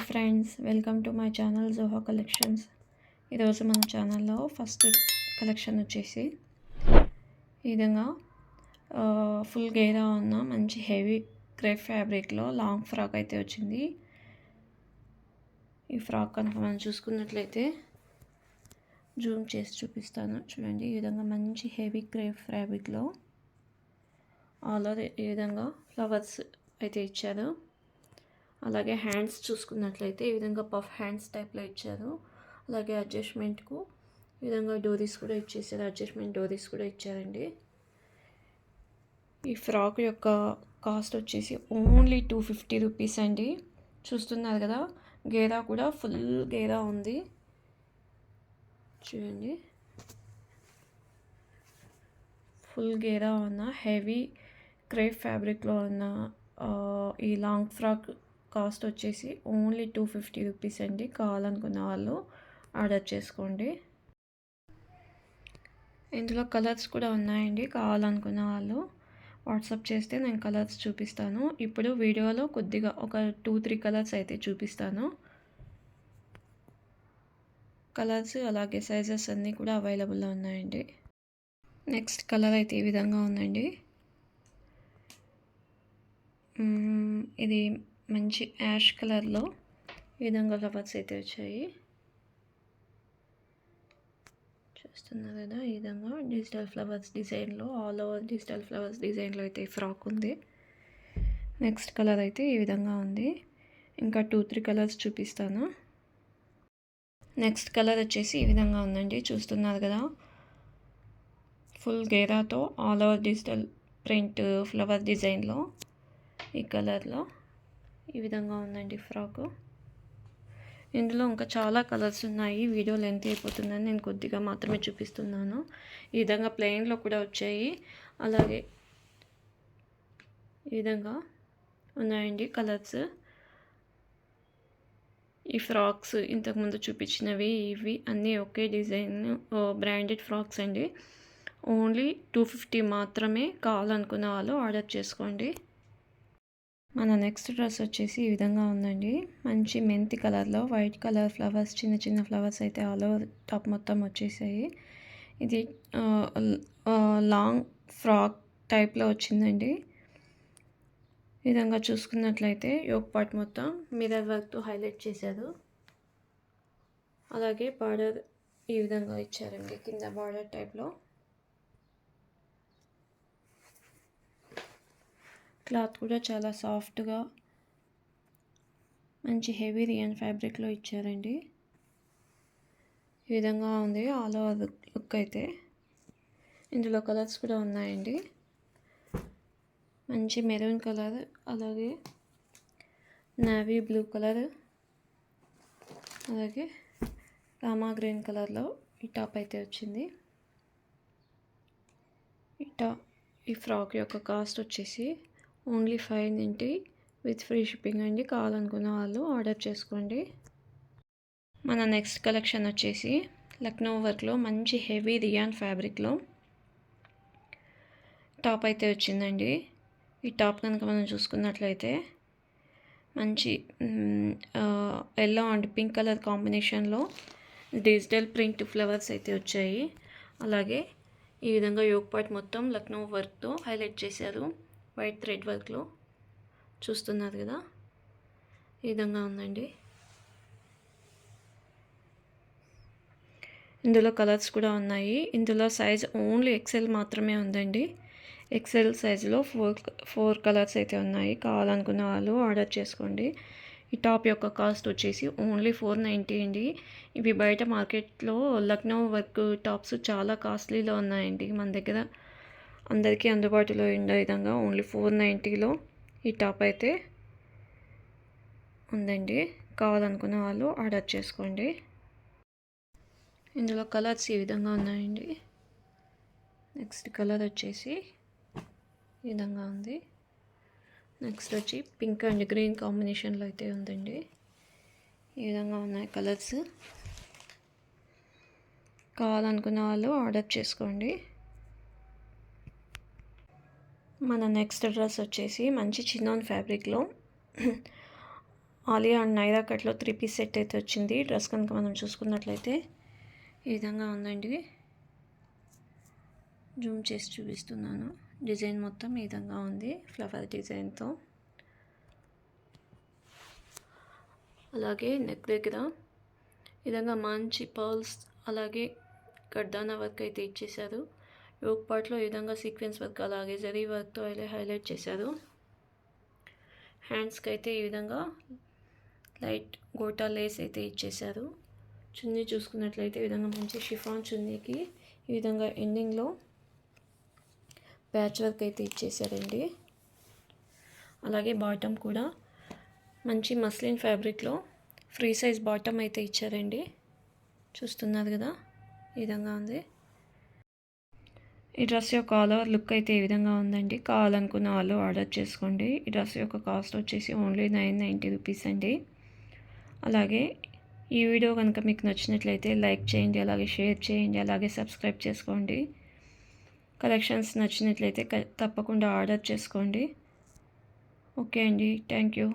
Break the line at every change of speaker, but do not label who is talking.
Friends, welcome to my channel Joha collections. ఈరోజు మన ఛానల్లో ఫస్ట్ కలెక్షన్ వచ్చేసి ఈ విధంగా ఫుల్ గేరా ఉన్న మంచి హెవీ క్రేప్ ఫ్యాబ్రిక్లో లాంగ్ ఫ్రాక్ అయితే వచ్చింది. ఈ ఫ్రాక్ కనుక మనం చూసుకున్నట్లయితే జూమ్ చేసి చూపిస్తాను చూడండి. ఈ విధంగా మంచి హెవీ క్రేప్ ఫ్యాబ్రిక్లో ఆల్ ఓవర్ ఈ విధంగా ఫ్లవర్స్ అయితే ఇచ్చారు. అలాగే హ్యాండ్స్ చూసుకున్నట్లయితే ఈ విధంగా పఫ్ హ్యాండ్స్ టైప్లో ఇచ్చారు. అలాగే అడ్జస్ట్మెంట్కు ఈ విధంగా డోరీస్ కూడా ఇచ్చేసారు. అడ్జస్ట్మెంట్ డోరీస్ కూడా ఇచ్చారండి. ఈ ఫ్రాక్ యొక్క కాస్ట్ వచ్చేసి ఓన్లీ 250 రూపీస్ అండి. చూస్తున్నారు కదా, గేరా కూడా ఫుల్ గేరా ఉంది చూడండి. ఫుల్ గేరా ఉన్న హెవీ క్రేప్ ఫ్యాబ్రిక్లో ఉన్న ఈ లాంగ్ ఫ్రాక్ కాస్ట్ వచ్చేసి ఓన్లీ 250 రూపీస్ అండి. కావాలనుకున్న వాళ్ళు ఆర్డర్ చేసుకోండి. ఇందులో కలర్స్ కూడా ఉన్నాయండి. కావాలనుకున్న వాళ్ళు వాట్సాప్ చేస్తే నేను కలర్స్ చూపిస్తాను. ఇప్పుడు వీడియోలో కొద్దిగా ఒక 2-3 కలర్స్ అయితే చూపిస్తాను. కలర్స్ అలాగే సైజెస్ అన్నీ కూడా అవైలబుల్లో ఉన్నాయండి. నెక్స్ట్ కలర్ అయితే ఈ విధంగా ఉందండి. ఇది మంచి యాష్ కలర్లో ఈ విధంగా ఫ్లవర్స్ అయితే వచ్చాయి. చూస్తున్నారు కదా, ఈ విధంగా డిజిటల్ ఫ్లవర్స్ డిజైన్లో ఆల్ ఓవర్ డిజిటల్ ఫ్లవర్స్ డిజైన్లో అయితే ఈ ఫ్రాక్ ఉంది. నెక్స్ట్ కలర్ అయితే ఈ విధంగా ఉంది. ఇంకా 2-3 కలర్స్ చూపిస్తాను. నెక్స్ట్ కలర్ వచ్చేసి ఈ విధంగా ఉందండి. చూస్తున్నారు కదా, ఫుల్ గేరాతో all over digital print flower డిజైన్లో ఈ కలర్లో ఈ విధంగా ఉందండి ఫ్రాకు. ఇందులో ఇంకా చాలా కలర్స్ ఉన్నాయి. వీడియో లెంత్ అయిపోతుందని నేను కొద్దిగా మాత్రమే చూపిస్తున్నాను. ఈ విధంగా ప్లెయిన్లో కూడా వచ్చాయి. అలాగే ఈ విధంగా ఉన్నాయండి కలర్స్. ఈ ఫ్రాక్స్ ఇంతకుముందు చూపించినవి ఇవి అన్నీ ఒకే డిజైన్ బ్రాండెడ్ ఫ్రాక్స్ అండి. ఓన్లీ 250 మాత్రమే. కావాలనుకున్న వాళ్ళు ఆర్డర్ చేసుకోండి. మన నెక్స్ట్ డ్రెస్ వచ్చేసి ఈ విధంగా ఉందండి. మంచి మెంతి కలర్లో వైట్ కలర్ ఫ్లవర్స్, చిన్న చిన్న ఫ్లవర్స్ అయితే ఆల్ ఓవర్ టాప్ మొత్తం వచ్చేసాయి. ఇది లాంగ్ ఫ్రాక్ టైప్లో వచ్చిందండి. ఈ విధంగా చూసుకున్నట్లయితే యోక్ పార్ట్ మొత్తం మిర్రర్ వర్క్తో హైలైట్ చేశారు. అలాగే బార్డర్ ఈ విధంగా ఇచ్చారండి, కింద బార్డర్ టైప్లో. క్లాత్ కూడా చాలా సాఫ్ట్గా మంచి హెవీ రియన్ ఫ్యాబ్రిక్లో ఇచ్చారండి. ఈ విధంగా ఉంది ఆల్ ఓవర్ లుక్ అయితే. ఇందులో కలర్స్ కూడా ఉన్నాయండి. మంచి మెరూన్ కలర్, అలాగే నేవీ బ్లూ కలర్, అలాగే రామా గ్రీన్ కలర్లో ఈ టాప్ అయితే వచ్చింది. ఈ ఫ్రాక్ యొక్క కాస్ట్ వచ్చేసి ఓన్లీ 590 విత్ ఫ్రీ షిప్పింగ్ అండి. కావాలనుకున్న వాళ్ళు ఆర్డర్ చేసుకోండి. మన నెక్స్ట్ కలెక్షన్ వచ్చేసి లక్నో వర్క్లో మంచి హెవీ రియాన్ ఫ్యాబ్రిక్లో టాప్ అయితే వచ్చిందండి. ఈ టాప్ కనుక మనం చూసుకున్నట్లయితే మంచి ఎల్లో అండ్ పింక్ కలర్ కాంబినేషన్లో డిజిటల్ ప్రింట్ ఫ్లవర్స్ అయితే వచ్చాయి. అలాగే ఈ విధంగా యోక్ పార్ట్ మొత్తం లక్నో వర్క్తో హైలైట్ చేశారు. వైట్ థ్రెడ్ వర్క్లో చూస్తున్నారు కదా, ఈ విధంగా ఉందండి. ఇందులో కలర్స్ కూడా ఉన్నాయి. ఇందులో సైజ్ ఓన్లీ ఎక్సెల్ మాత్రమే ఉందండి. ఎక్సెల్ సైజులో 4 కలర్స్ అయితే ఉన్నాయి. కావాలనుకున్న వాళ్ళు ఆర్డర్ చేసుకోండి. ఈ టాప్ యొక్క కాస్ట్ వచ్చేసి ఓన్లీ 490 అండి. ఇవి బయట మార్కెట్లో లక్నో వర్క్ టాప్స్ చాలా కాస్ట్లీలో ఉన్నాయండి. మన దగ్గర అందరికీ అందుబాటులో ఉండే విధంగా ఓన్లీ 490లో ఈ టాప్ అయితే ఉందండి. కావాలనుకున్న వాళ్ళు ఆర్డర్ చేసుకోండి. ఇందులో కలర్స్ ఈ విధంగా ఉన్నాయండి. నెక్స్ట్ కలర్ వచ్చేసి ఈ విధంగా ఉంది. నెక్స్ట్ వచ్చి పింక్ అండ్ గ్రీన్ కాంబినేషన్లో అయితే ఉందండి. ఈ విధంగా ఉన్నాయి కలర్స్. కావాలనుకున్న వాళ్ళు ఆర్డర్ చేసుకోండి. మన నెక్స్ట్ డ్రెస్ వచ్చేసి మంచి చినాన్ ఫ్యాబ్రిక్లో ఆలియా అండ్ నైరా కట్లో 3 పీస్ సెట్ అయితే వచ్చింది. డ్రెస్ కనుక మనం చూసుకున్నట్లయితే ఈ విధంగా ఉందండి. జూమ్ చేసి చూపిస్తున్నాను. డిజైన్ మొత్తం ఈ విధంగా ఉంది, ఫ్లవర్ డిజైన్తో. అలాగే నెక్ దగ్గర ఈ విధంగా మంచి పర్ల్స్ అలాగే కడ్దానా వర్క్ అయితే ఇచ్చేసారు. యోక్ పార్ట్లో ఈ విధంగా సీక్వెన్స్ వర్క్ అలాగే జరీ వర్క్తో హైలైట్ చేశారు. హ్యాండ్స్కి అయితే ఈ విధంగా లైట్ గోటా లేస్ అయితే ఇచ్చేసారు. చున్నీ చూసుకున్నట్లయితే ఈ విధంగా మంచి షిఫాన్ చున్నీకి ఈ విధంగా ఎండింగ్లో ప్యాచ్ వర్క్ అయితే ఇచ్చేసారండి. అలాగే బాటమ్ కూడా మంచి మస్లిన్ ఫ్యాబ్రిక్లో ఫ్రీ సైజ్ బాటమ్ అయితే ఇచ్చారండి. చూస్తున్నారు కదా, ఈ విధంగా ఉంది. ఈ డ్రెస్ యొక్క ఆల్ ఓవర్ లుక్ అయితే ఈ విధంగా ఉందండి. కావాలనుకున్న వాళ్ళు ఆర్డర్ చేసుకోండి. ఈ డ్రెస్ యొక్క కాస్ట్ వచ్చేసి ఓన్లీ 990 రూపీస్ అండి. అలాగే ఈ వీడియో కనుక మీకు నచ్చినట్లయితే లైక్ చేయండి, అలాగే షేర్ చేయండి, అలాగే సబ్స్క్రైబ్ చేసుకోండి. కలెక్షన్స్ నచ్చినట్లయితే తప్పకుండా ఆర్డర్ చేసుకోండి. ఓకే అండి, థ్యాంక్ యూ.